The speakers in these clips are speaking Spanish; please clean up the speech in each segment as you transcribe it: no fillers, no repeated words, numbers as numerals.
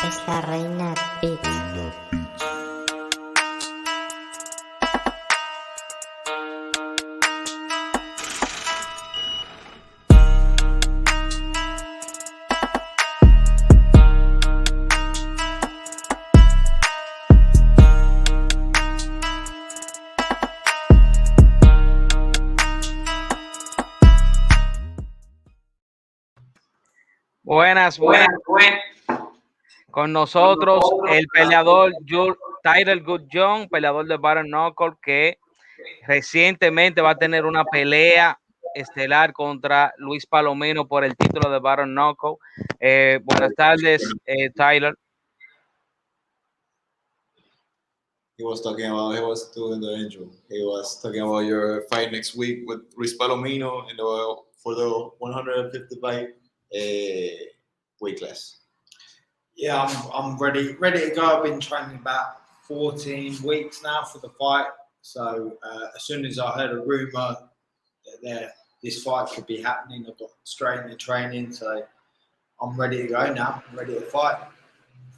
Es la reina Beats. Buenas. Con nosotros el peleador Tyler Goodjhon, peleador de Bare Knuckle, que recientemente va a tener una pelea estelar contra Luis Palomino por el título de Bare Knuckle. Buenas tardes, Tyler. He was doing the intro. He was talking about your fight next week with Luis Palomino for the 155 weight class. Yeah, I'm ready to go. I've been training about 14 weeks now for the fight. So as soon as I heard a rumor that this fight could be happening, I got straight into training. So I'm ready to go now. I'm ready to fight.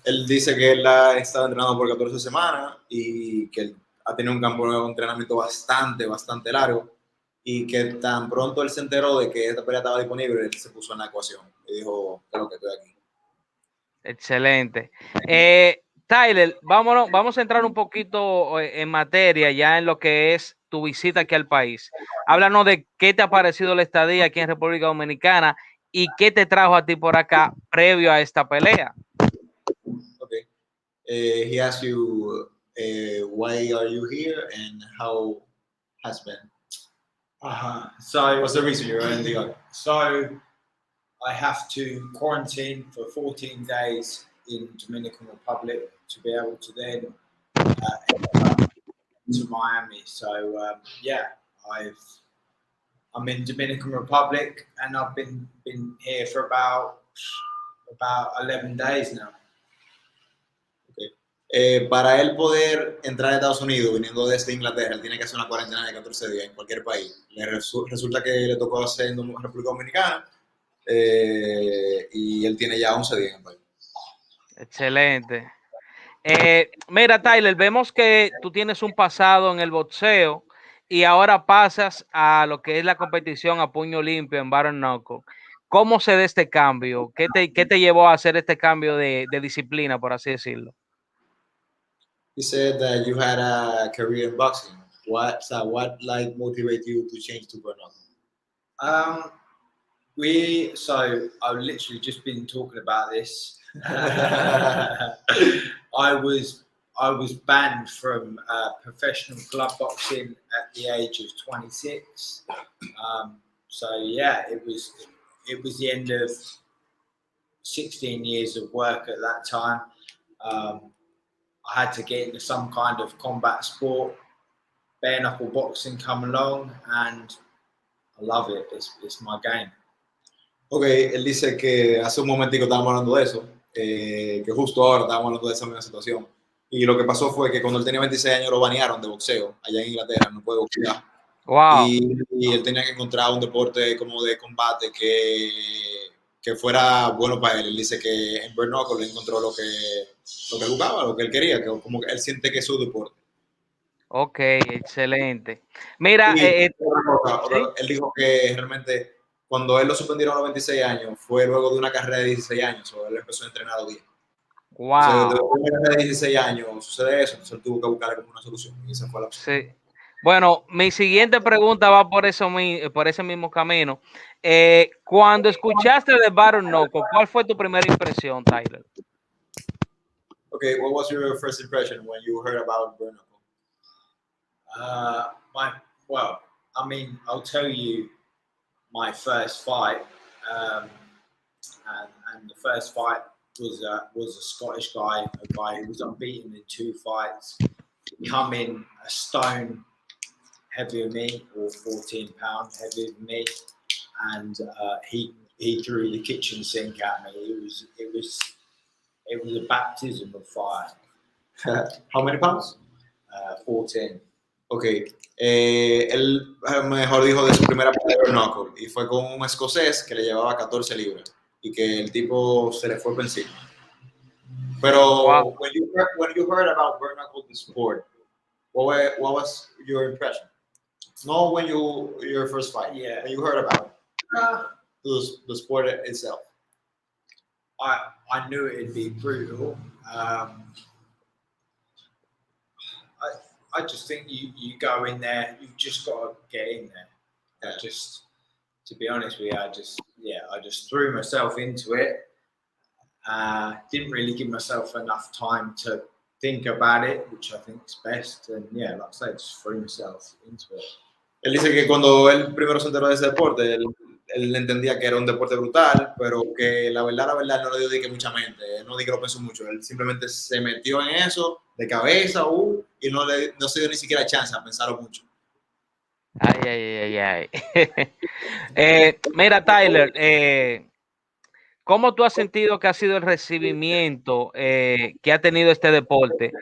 Él dice que él ha estado entrenando por 14 semanas y que él ha tenido un campo de entrenamiento bastante largo y que tan pronto él se enteró de que esta pelea estaba disponible, él se puso en la ecuación y dijo, creo que estoy aquí. Excelente. Tyler, vamos a entrar un poquito en materia ya en lo que es tu visita aquí al país. Háblanos de qué te ha parecido la estadía aquí en República Dominicana y qué te trajo a ti por acá previo a esta pelea. Okay. He asked you why are you here and how has been. So What's the reason you're in the yard? So I have to quarantine for 14 days in Dominican Republic to be able to then to Miami. So I'm in Dominican Republic and I've been here for about 11 days now. Para él poder entrar a Estados Unidos viniendo desde Inglaterra, él tiene que hacer una cuarentena de 14 días en cualquier país. Resulta que le tocó hacer en República Dominicana y él tiene ya 11 días en el país. Excelente. Mira, Tyler, vemos que tú tienes un pasado en el boxeo y ahora pasas a lo que es la competición a puño limpio en Bare Knuckle. ¿Cómo se da este cambio? ¿Qué te llevó a hacer este cambio de disciplina, por así decirlo? He said that you had a career in boxing. What motivated you to change to bare knuckle? I've literally just been talking about this. I was banned from professional club boxing at the age of 26. It was the end of 16 years of work at that time. I had to get into some kind of combat sport. Bare knuckle boxing come along, and I love it. It's my game. Okay, él dice que hace un momentico estábamos hablando de eso, que justo ahora estábamos hablando de esa misma situación. Y lo que pasó fue que cuando él tenía 26 años lo banearon de boxeo allá en Inglaterra, no puede boxear. Wow. Y él tenía que encontrar un deporte como de combate que fuera bueno para él. Él dice que en bare knuckle encontró lo que él jugaba, lo que él quería, que como que él siente que es su deporte. Ok, excelente. Mira, él dijo que realmente cuando él lo suspendieron a los 26 años fue luego de una carrera de 16 años, o él empezó a entrenar a los 10. Wow. Entonces, después de una carrera de 16 años sucede eso, entonces él tuvo que buscar como una solución y esa fue la opción. Sí. Bueno, mi siguiente pregunta va por ese mismo camino. Cuando escuchaste de Bare Knuckle, ¿cuál fue tu primera impresión, Tyler? Okay, what was your first impression when you heard about bare knuckle? I'll tell you my first fight, and the first fight was a Scottish guy, a guy who was unbeaten in 2 fights, coming a stone heavier than me, or 14 pounds heavier than me, and he threw the kitchen sink at me. It was a baptism of fire. How many pounds? 14. Ok, él mejor dijo de su primera pelea de knuckle y fue con un escocés que le llevaba 14 libras y que el tipo se le fue por encima. Pero Wow. when you heard about bare knuckle the sport, what was your impression? Not when your first fight. Yeah. When you heard about it, Uh, the sport itself. I knew it'd be brutal. I just think you go in there, you've just got to get in there. Yeah. To be honest with you, I just threw myself into it. Didn't really give myself enough time to think about it, which I think is best. And yeah, like I said, just threw myself into it. Él dice que cuando él primero se enteró de ese deporte, él entendía que era un deporte brutal, pero que la verdad, no le dio de que mucha mente, no di que lo pensó mucho, él simplemente se metió en eso de cabeza y no se dio ni siquiera chance a pensarlo mucho. Ay. Mira, Tyler, ¿cómo tú has sentido que ha sido el recibimiento que ha tenido este deporte?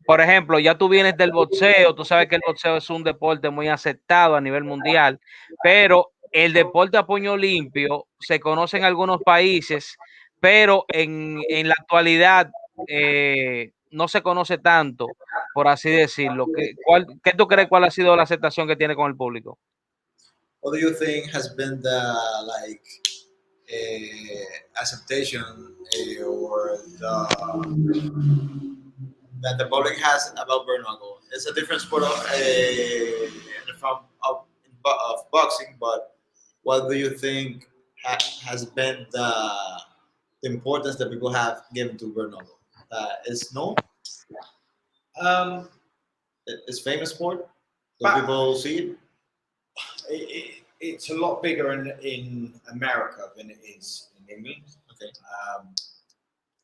Por ejemplo, ya tú vienes del boxeo, tú sabes que el boxeo es un deporte muy aceptado a nivel mundial, pero el deporte a puño limpio se conoce en algunos países, pero en la actualidad no se conoce tanto, por así decirlo. ¿Qué tú crees cuál ha sido la aceptación que tiene con el público? What do you think has been the acceptation or that the public has about bare knuckle? It's a different sport of boxing, but what do you think has been the importance that people have given to bare knuckle? It's known. It's famous sport. Do people see it? It's a lot bigger in America than it is in England. Okay.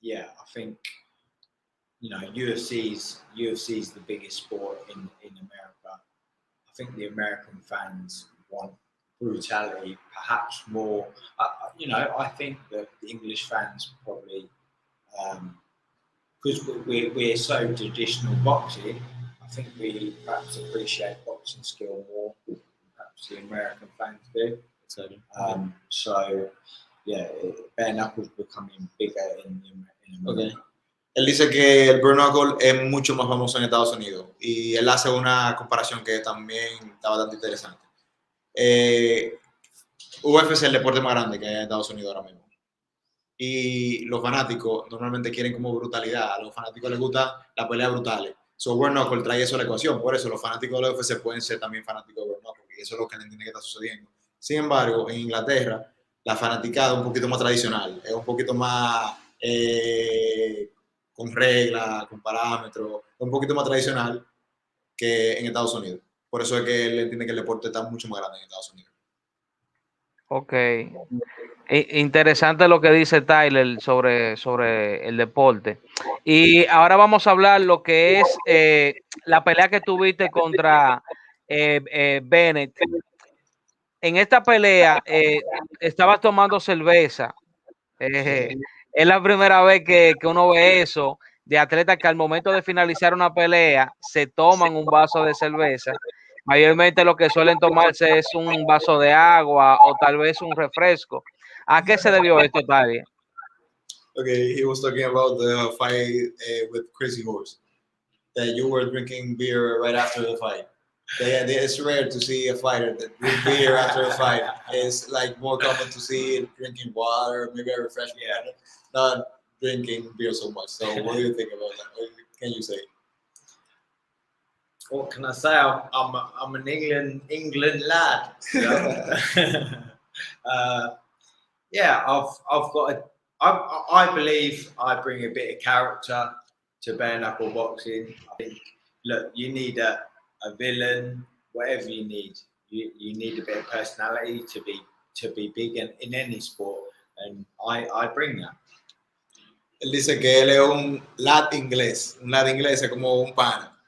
Yeah, I think UFC's the biggest sport in America. I think the American fans want brutality, perhaps more. I think that the English fans probably, because we're so traditional boxing, I think we perhaps appreciate boxing skill more than perhaps the American fans do. So yeah, bare knuckles becoming bigger in America. Okay. Él dice que el bare knuckle es mucho más famoso en Estados Unidos y él hace una comparación que también está bastante interesante. UFC es el deporte más grande que hay en Estados Unidos ahora mismo. Y los fanáticos normalmente quieren como brutalidad. A los fanáticos les gusta la pelea brutales. So bare knuckle trae eso a la ecuación. Por eso los fanáticos de la UFC pueden ser también fanáticos de bare knuckle. Y eso es lo que entiende que está sucediendo. Sin embargo, en Inglaterra, la fanaticada es un poquito más tradicional. Es un poquito más con reglas, con parámetros. Es un poquito más tradicional que en Estados Unidos. Por eso es que él entiende que el deporte está mucho más grande en Estados Unidos. Ok. Interesante lo que dice Tyler sobre el deporte. Y ahora vamos a hablar lo que es la pelea que tuviste contra Bennett. En esta pelea estabas tomando cerveza. Es la primera vez que uno ve eso de atletas que al momento de finalizar una pelea se toman un vaso de cerveza. Mayormente lo que suelen tomarse es un vaso de agua o tal vez un refresco. ¿A qué se debió esto, Tali? Okay, he was talking about the fight with Crazy Horse. That you were drinking beer right after the fight. It's rare to see a fighter that drink beer after a fight. It's like more common to see it drinking water, maybe a refreshment, not drinking beer so much. So what do you think about that? What can you say? What can I say? I'm an England lad. So. Yeah, I've got I believe I bring a bit of character to bare knuckle boxing. I think, look, you need a villain, whatever you need. You need a bit of personality to be big in any sport, and I bring that. Él dice que él es un lad inglés. Un lad inglés es como un pana.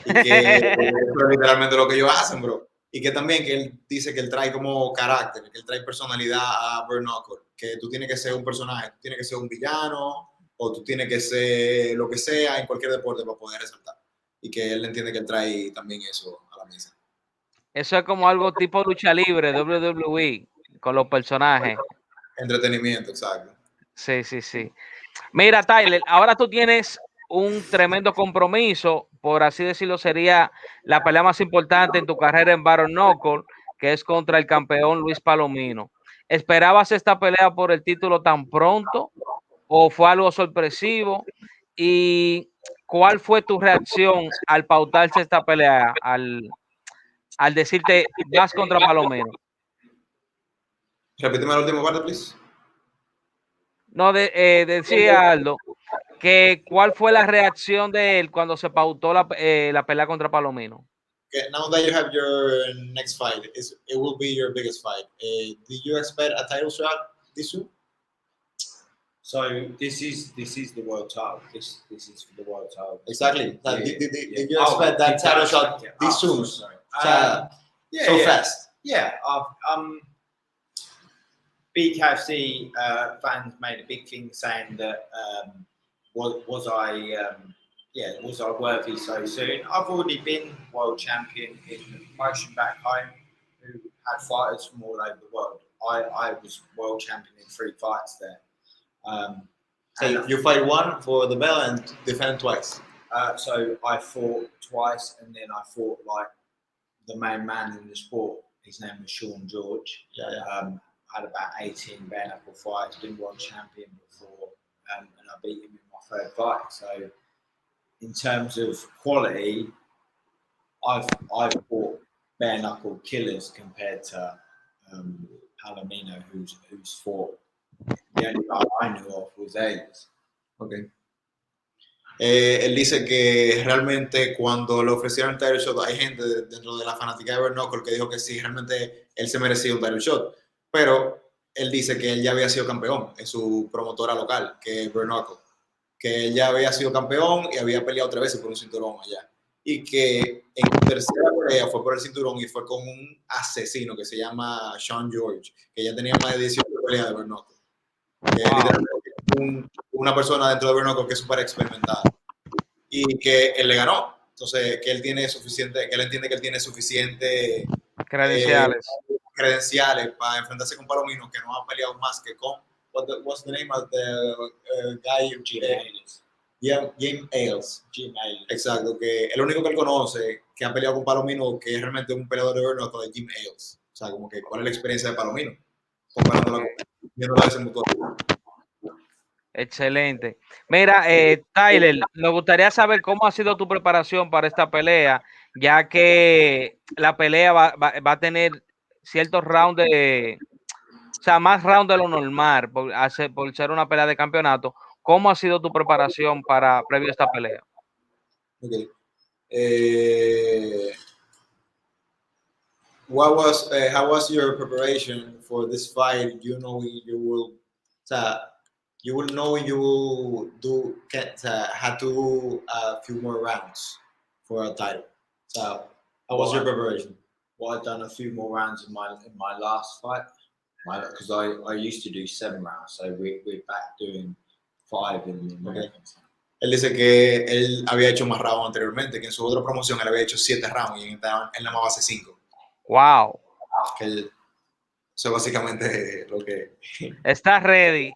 Y que eso es literalmente lo que ellos hacen, bro. Y que también que él dice que él trae como carácter, que él trae personalidad a bare knuckle. Que tú tienes que ser un personaje, tú tienes que ser un villano, o tú tienes que ser lo que sea en cualquier deporte para poder resaltar. Y que él entiende que él trae también eso a la mesa. Eso es como algo tipo lucha libre, WWE, con los personajes. Entretenimiento, exacto. Sí. Mira, Tyler, ahora tú tienes un tremendo compromiso, por así decirlo, sería la pelea más importante en tu carrera en bare knuckle, que es contra el campeón Luis Palomino. ¿Esperabas esta pelea por el título tan pronto o fue algo sorpresivo? ¿Y cuál fue tu reacción al pautarse esta pelea, al decirte vas contra Palomino? Repíteme la última parte, please. No, decía Aldo que cuál fue la reacción de él cuando se pautó la pelea contra Palomino. Okay, now that you have your next fight, it will be your biggest fight. Did you expect a title shot this soon? So this is the world title. This is for the world title. Exactly. Yeah, Did you expect that did title you shot expect it? this soon? Sorry. So fast. Yeah, BKFC fans made a big thing saying that was I worthy so soon? I've already been world champion in the promotion back home, who had fighters from all over the world. I was world champion in 3 fights there. So you fight one for the belt and defend twice. So I fought twice, and then I fought like the main man in the sport. His name was Sean George. Had about 18 bare knuckle fights, been world champion before, and I beat him in my 3rd fight. So in terms of quality, I've fought bare knuckle killers compared to Palomino, who's fought. The only guy I knew of was Ayers. Okay. Él dice que realmente cuando le ofrecieron el title shot, hay gente dentro de la fanática de bare knuckle que dijo que sí, realmente él se merecía un title shot, pero él dice que él ya había sido campeón en su promotora local, que es bare knuckle, que él ya había sido campeón y había peleado 3 veces por un cinturón allá, y que en su tercera pelea fue por el cinturón y fue con un asesino que se llama Sean George, que ya tenía más de 18 peleas de bare knuckle. Literalmente una persona dentro de bare knuckle que es súper experimentada y que él le ganó. Entonces, que él tiene suficiente, que él entiende que él tiene suficiente credenciales para enfrentarse con Palomino, que no ha peleado más que con what's the name of the guy? Jim Ailes. Exacto, que el único que él conoce que ha peleado con Palomino, que es realmente un peleador de bare knuckle, es Jim Ailes. O sea, como que cuál es la experiencia de Palomino comparándola viéndola de ese motor. Excelente. Mira, Tyler, nos gustaría saber cómo ha sido tu preparación para esta pelea, ya que la pelea va a tener ciertos rounds o sea, más rounds de lo normal, por ser una pelea de campeonato. ¿Cómo ha sido tu preparación previo a esta pelea? Okay. How was your preparation for this fight? You know you will have to do a few more rounds for a title. So how was your preparation? Well, I've done a few more rounds in my last fight, because I used to do 7 rounds, so we're back doing 5 in the American side. Él dice que él había hecho más rounds anteriormente, que en su otra promoción él había hecho 7 rounds y en la más base 5. Wow. Que eso es básicamente lo que... ¿Estás ready?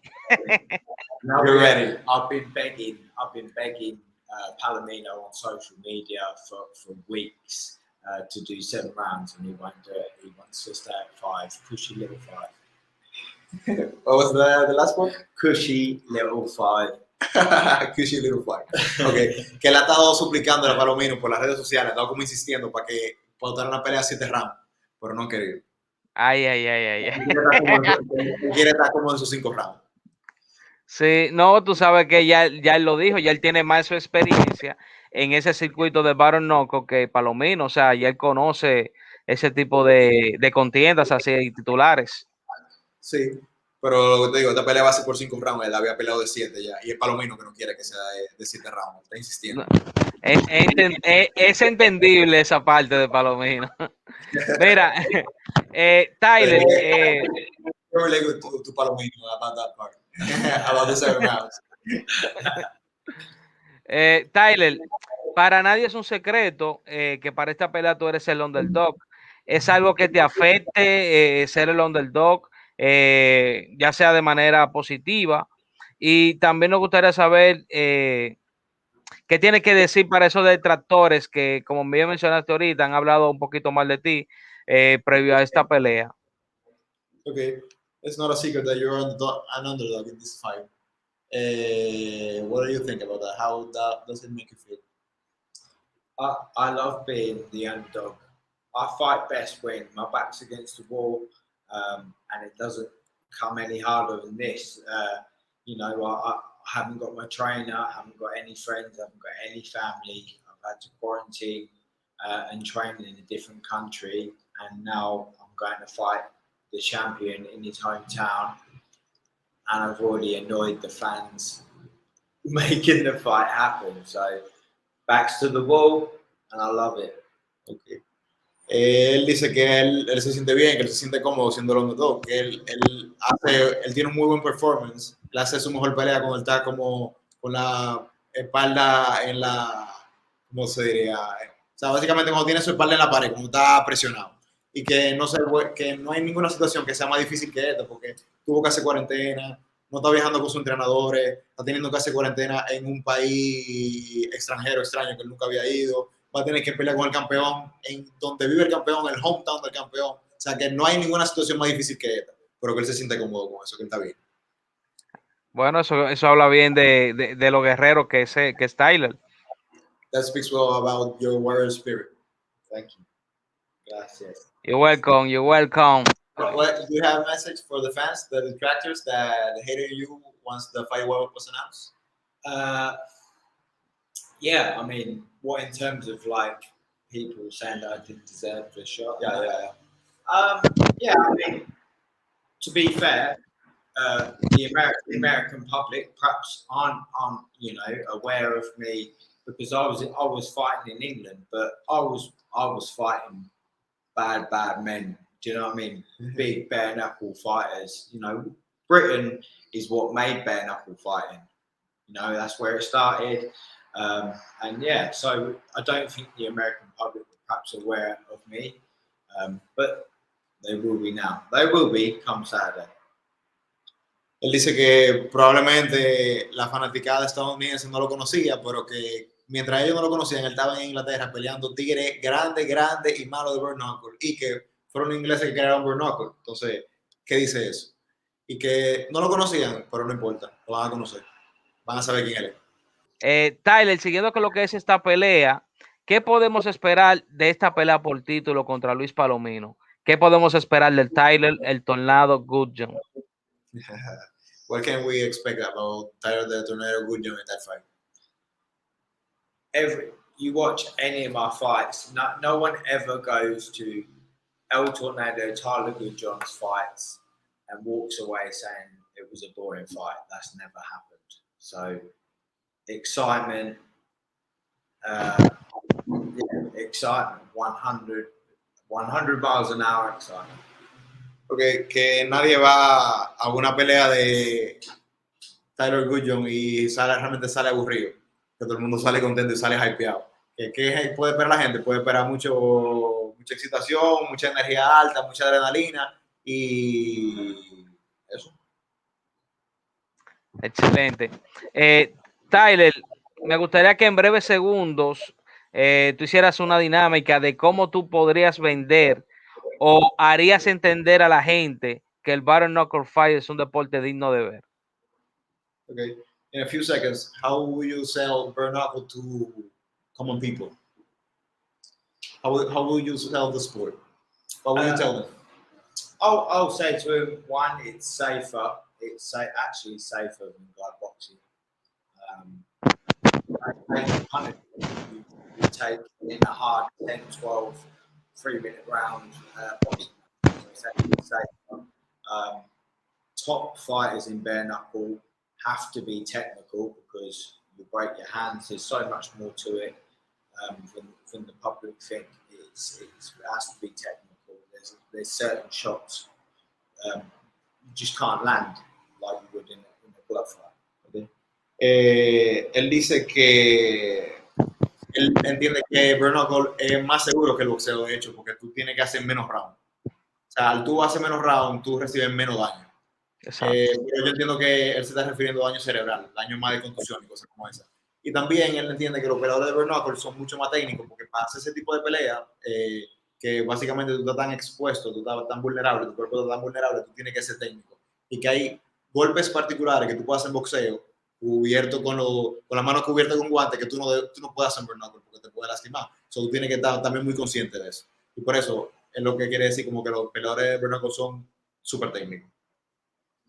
Now you're ready. I've been begging Palomino on social media for weeks to do 7 rounds, and he won't do it. He wants to stay at 5. Cushy little 5. What was the last one? Cushy little 5. Cushy little 5. Okay. Que él ha estado suplicando a Palomino por las redes sociales, ha estado como insistiendo para que pautaran una pelea 7 rounds, pero no han querido. Ay. Quiere estar como en sus 5 rounds. Sí, no, tú sabes que ya él lo dijo, ya él tiene más su experiencia en ese circuito de bare knuckle que Palomino, o sea, ya él conoce ese tipo de contiendas así titulares. Sí, pero te digo, esta pelea va a ser por 5 rounds, él había peleado de 7 ya, y es Palomino que no quiere que sea de 7 rounds, está insistiendo. Es entendible esa parte de Palomino. Mira, Tyler. Really good to Palomino about that part, about the 7 rounds. Tyler, para nadie es un secreto que para esta pelea tú eres el underdog. ¿Es algo que te afecte ser el underdog, ya sea de manera positiva? Y también nos gustaría saber qué tienes que decir para esos detractores que, como bien mencionaste ahorita, han hablado un poquito mal de ti previo a esta pelea. Okay, it's not a secret that you're an underdog in this fight. What do you think about that? How does it make you feel? I love being the underdog. I fight best when my back's against the wall, and it doesn't come any harder than this. You know, I haven't got my trainer, I haven't got any friends, I haven't got any family. I've had to quarantine and train in a different country, and now I'm going to fight the champion in his hometown. And I've already annoyed the fans making the fight happen. So backs to the wall, and I love it. Okay. Él dice que él se siente bien, que él se siente cómodo siendo el underdog, que él tiene un muy buen performance, él hace su mejor pelea cuando está como con la espalda en la, ¿cómo se diría? O sea, básicamente cuando tiene su espalda en la pared, cuando está presionado. Y que que no hay ninguna situación que sea más difícil que esta, porque tuvo que hacer cuarentena, no está viajando con sus entrenadores, está teniendo que hacer cuarentena en un país extranjero, extraño, que él nunca había ido. Va a tener que pelear con el campeón en donde vive el campeón, el hometown del campeón. O sea, que no hay ninguna situación más difícil que esta, pero que él se siente cómodo con eso, que él está bien. Bueno, eso habla bien de los guerreros que es Tyler. That speaks well about your warrior spirit. Thank you. Gracias. You're welcome, you're welcome. Do you have a message for the fans, the detractors that hated you once the fight was announced? Yeah, I mean, what in terms of like people saying that I didn't deserve the shot? Yeah. Yeah, I mean, to be fair, the American public perhaps aren't you know aware of me because I was fighting in England, but I was fighting bad men. Do you know what I mean? Big bare knuckle fighters. You know, Britain is what made bare knuckle fighting. You know, that's where it started. And yeah, so I don't think the American public were perhaps aware of me, but they will be now. They will be come Saturday. Él dice que probablemente la fanaticada estadounidense no lo conocía, pero que mientras ellos no lo conocían, él estaba en Inglaterra peleando tigre grande y malo de bare knuckle, y que fueron ingleses que crearon bare knuckle. Entonces, ¿qué dice eso? Y que no lo conocían, pero no importa, lo van a conocer, van a saber quién él es. Tyler, siguiendo con lo que es esta pelea, ¿qué podemos esperar de esta pelea por título contra Luis Palomino? ¿Qué podemos esperar del Tyler, el Tornado Goodjhon? What can we expect about Tyler the Tornado Goodjhon in that fight? You watch any of my fights, no one ever goes to El Tornado, Tyler Goodjhon's fights and walks away saying it was a boring fight. That's never happened. So excitement, excitement, 100 miles an hour excitement. Porque que nadie va a una pelea de Tyler Goodjhon y realmente sale aburrido, que todo el mundo sale contento y sale hypeado. ¿Qué puede esperar la gente? Puede esperar mucha excitación, mucha energía alta, mucha adrenalina y eso. Excelente. Tyler, me gustaría que en breves segundos tú hicieras una dinámica de cómo tú podrías vender o harías entender a la gente que el bare knuckle fight es un deporte digno de ver. Okay. In a few seconds, how will you sell bare knuckle to common people? How will you sell the sport? What will you tell them? I'll say to him, one, it's safer. It's actually safer than like boxing. You take in a hard 10, 12, 3-minute round boxing. Top fighters in bare knuckle have to be technical because you break your hands. There's so much more to it than the public think. It has to be technical. There's certain shots you just can't land like you would in a glove fight. Okay. Él dice que él entiende que bare knuckle es más seguro que el boxeo, de hecho, porque tú tienes que hacer menos rounds. O sea, al tú hacer menos rounds, tú recibes menos daño. Exacto. Pero yo entiendo que él se está refiriendo a daño cerebral, daño más de contusión y cosas como esa. Y también él entiende que los peleadores de bare knuckle son mucho más técnicos porque para hacer ese tipo de pelea, que básicamente tú estás tan expuesto, tú estás tan vulnerable, tu cuerpo está tan vulnerable, tú tienes que ser técnico. Y que hay golpes particulares que tú puedes hacer en boxeo, cubierto con la mano cubierta con guante, que tú no puedes hacer en bare knuckle porque te puede lastimar. Tú tienes que estar también muy consciente de eso. Y por eso es lo que quiere decir como que los peleadores de bare knuckle son súper técnicos.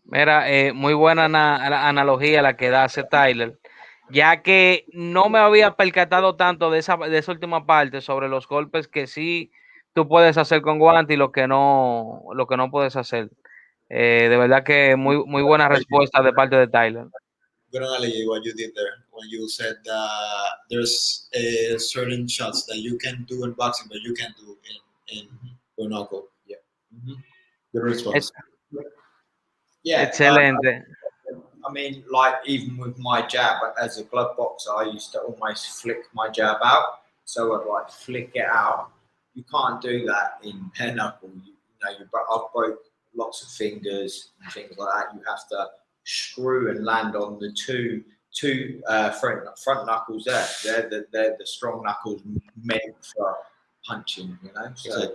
Mira, muy buena analogía la que hace Tyler, ya que no me había percatado tanto de esa última parte sobre los golpes que sí tú puedes hacer con guante y lo que no puedes hacer. De verdad que muy buena respuesta de parte de Tyler. Good analogy what you did there when you said there's certain shots that you can do in boxing, but you can't do in bare knuckle. Yeah. Mm-hmm. Good response. Yeah. Excelente. I mean, like even with my jab, as a glove boxer, I used to almost flick my jab out. So I'd like flick it out. You can't do that in bare knuckle. I've broke lots of fingers and things like that. You have to screw and land on the two front knuckles there. They're the strong knuckles meant for punching, you know. So,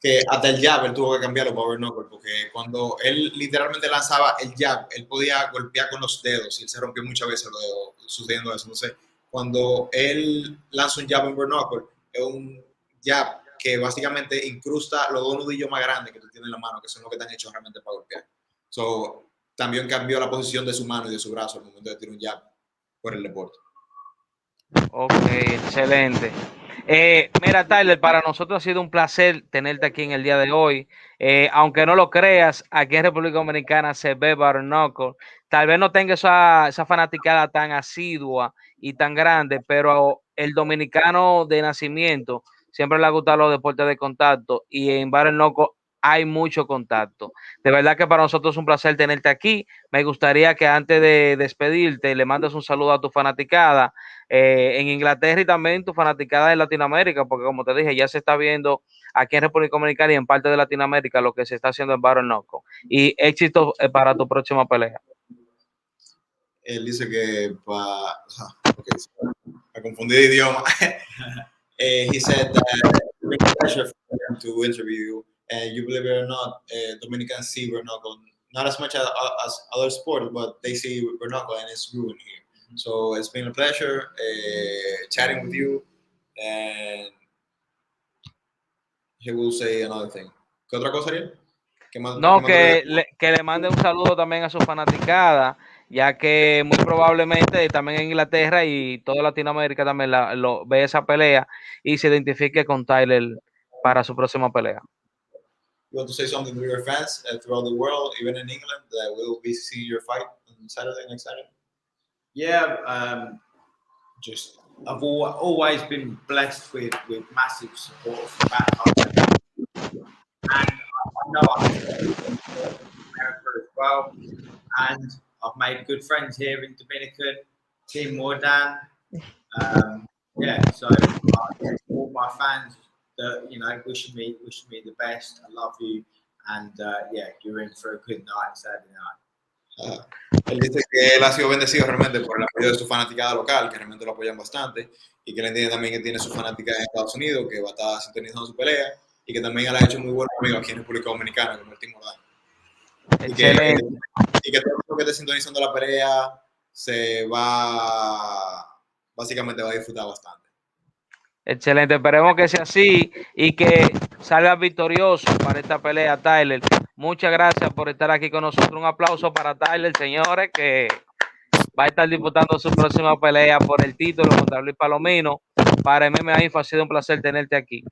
que hasta el jab él tuvo que cambiarlo para bare knuckle porque cuando él literalmente lanzaba el jab, él podía golpear con los dedos y él se rompió muchas veces los dedos sucediendo eso. Entonces, cuando él lanza un jab en bare knuckle, es un jab que básicamente incrusta los dos nudillos más grandes que tú tienes en la mano, que son los que están hechos realmente para golpear. También cambió la posición de su mano y de su brazo al momento de tirar un jab por el deporte. Ok, excelente. Mira, Tyler, para nosotros ha sido un placer tenerte aquí en el día de hoy. Aunque no lo creas, aquí en República Dominicana se ve bare knuckle. Tal vez no tenga esa fanaticada tan asidua y tan grande, pero el dominicano de nacimiento siempre le ha gustado los deportes de contacto y en bare knuckle hay mucho contacto. De verdad que para nosotros es un placer tenerte aquí. Me gustaría que antes de despedirte le mandes un saludo a tu fanaticada en Inglaterra y también tu fanaticada de Latinoamérica, porque como te dije, ya se está viendo aquí en República Dominicana y en parte de Latinoamérica lo que se está haciendo en bare knuckle. Y éxito para tu próxima pelea. Él dice que me confundí de idioma. He said that it's been a pleasure for him to interview you, and you believe it or not, Dominicans see bare knuckle not as much as other sports, but they see bare knuckle and it's ruined here. So it's been a pleasure chatting with you, and he will say another thing. ¿Qué otra cosa, Ariel? No, que le mande un saludo también a su fanaticada, ya que muy probablemente también en Inglaterra y toda Latinoamérica también lo ve esa pelea y se identifique con Tyler para su próxima pelea. You want to say something to your fans throughout the world, even in England, that will be seeing your fight on Saturday, next Saturday? Yeah, I've always been blessed with massive support from back home, and I know I'm in America as well, and I've made good friends here in Dominican, Team Mordan. So all my fans that wishing me the best. I love you, and you're in for a good night Saturday night. Él dice que él ha sido bendecido realmente por el apoyo de su fanaticada local, que realmente lo apoyan bastante, y que él entiende también que tiene su fanática en Estados Unidos, que va a estar sintonizando su pelea, y que también él ha hecho muy buenos amigos aquí en República Dominicana, como el Team Mordan. Excelente. Y que todo lo que esté sintonizando la pelea básicamente va a disfrutar bastante. Excelente, esperemos que sea así y que salga victorioso para esta pelea, Tyler. Muchas gracias por estar aquí con nosotros. Un aplauso para Tyler, señores, que va a estar disputando su próxima pelea por el título contra Luis Palomino. Para MMA Info ha sido un placer tenerte aquí.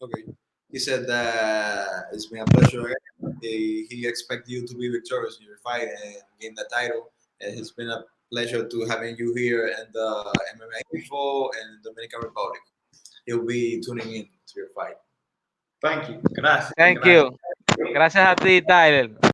Okay. He said that it's been a pleasure again. He expects you to be victorious in your fight and gain the title. It's been a pleasure to having you here in the MMA Info and Dominican Republic. He'll be tuning in to your fight. Thank you. Gracias. Thank you. Gracias a ti, Tyler.